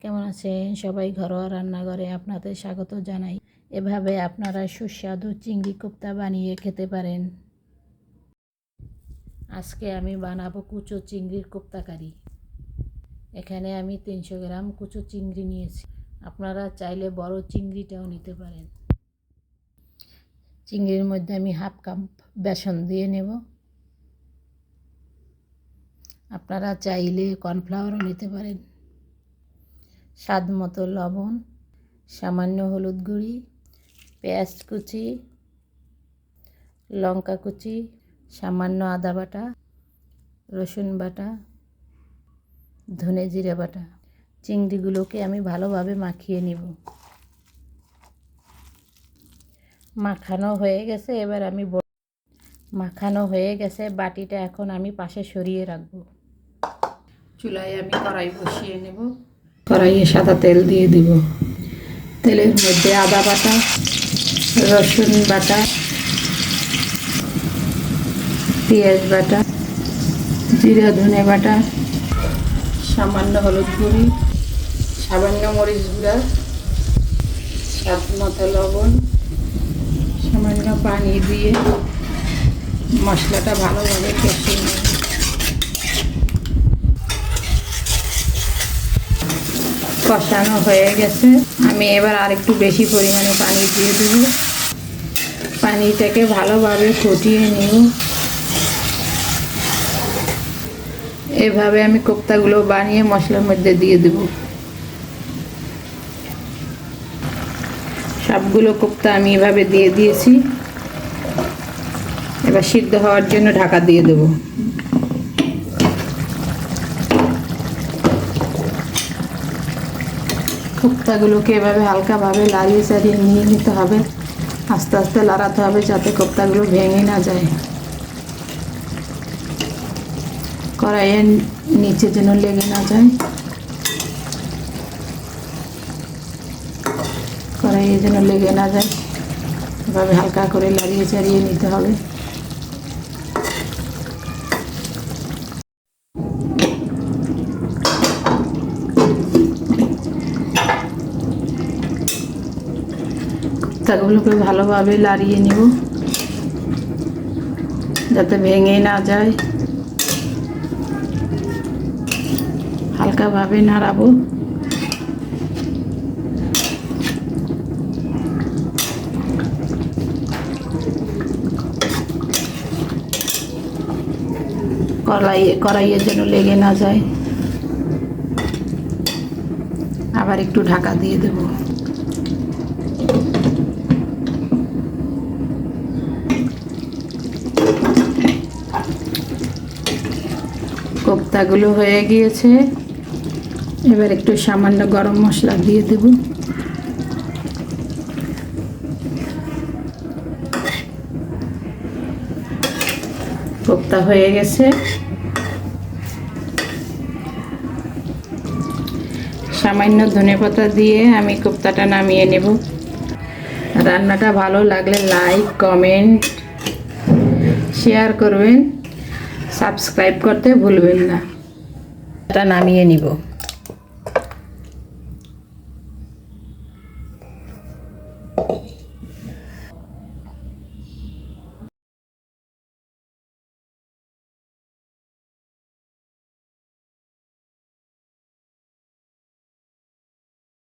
কেমন আছেন সবাই? ঘরোয়া রান্নাঘরে আপনাদের স্বাগত জানাই। এভাবে আপনারা সুস্বাদু চিংড়ি কোপ্তা বানিয়ে খেতে পারেন। আজকে আমি বানাবো কুচো চিংড়ির কোপ্তা কারি। এখানে আমি 300 গ্রাম কুচো চিংড়ি নিয়েছি। আপনারা চাইলে বড় চিংড়িটাও নিতে পারেন। চিংড়ির মধ্যে আমি হাফ কাপ বেসন দিয়ে নেব। আপনারা চাইলে কর্নফ্লাওয়ারও নিতে পারেন। স্বাদ মতো লবণ, সামান্য হলুদ গুঁড়ি, পেঁয়াজ কুচি, লঙ্কা কুচি, সামান্য আদা বাটা, রসুন বাটা, ধনে জিরে বাটা। চিংড়িগুলোকে আমি ভালোভাবে মাখিয়ে নিব। মাখানো হয়ে গেছে, এবার আমি মাখানো হয়ে গেছে, বাটিটা এখন আমি পাশে সরিয়ে রাখব। চুলায় আমি কড়াই বসিয়ে নেব। কড়াইয়ে সাদা তেল দিয়ে দিব। তেলের মধ্যে আদা বাটা, রসুন বাটা, পেঁয়াজ বাটা, জিরা ধনে বাটা, সামান্য হলুদ গুঁড়ি, সামান্য মরিচ গুঁড়া, স্বাদ মতো লবণ, সামান্য পানি দিয়ে মশলাটা ভালোভাবে কষিয়ে নেব। কষানো হয়ে গেছে, আমি এবার আরেকটু বেশি পরিমাণে পানি দিয়ে দেব। পানিটাকে ভালোভাবে ফুটিয়ে নেব। এভাবে আমি কোপ্তাগুলো বানিয়ে মশলার মধ্যে দিয়ে দেব। সবগুলো কোপ্তা আমি এভাবে দিয়ে দিয়েছি। এবার সিদ্ধ হওয়ার জন্য ঢাকা দিয়ে দেব। কোপ্তাগুলোকে এভাবে হালকাভাবে লাড়িয়ে চাড়িয়ে নিয়ে নিতে হবে। আস্তে আস্তে লাড়াতে হবে যাতে কোপ্তাগুলো ভেঙে না যায়। কড়াইয়ের নিচে যেন লেগে না যায়। কড়াইয়ে যেন লেগে না যায়, এভাবে হালকা করে লাড়িয়ে চাড়িয়ে নিতে হবে। কোপ্তাগুলোকে ভালোভাবে লাড়িয়ে নিব যাতে ভেঙে না যায়। হালকাভাবে নাড়াবো। কড়াইয়ে যেন লেগে না যায়। আবার একটু ঢাকা দিয়ে দেব। কোপ্তাগুলো হয়ে গিয়েছে, এবার একটু সামান্য গরম মশলা দিয়ে দেব। কোপ্তা হয়ে গেছে, সামান্য ধনেপাতা দিয়ে আমি কোপ্তাটা নামিয়ে নেব। রান্নাটা ভালো লাগলে লাইক, কমেন্ট, শেয়ার করবেন, সাবস্ক্রাইব করতে ভুলবেন না। এটা নামিয়ে নিব।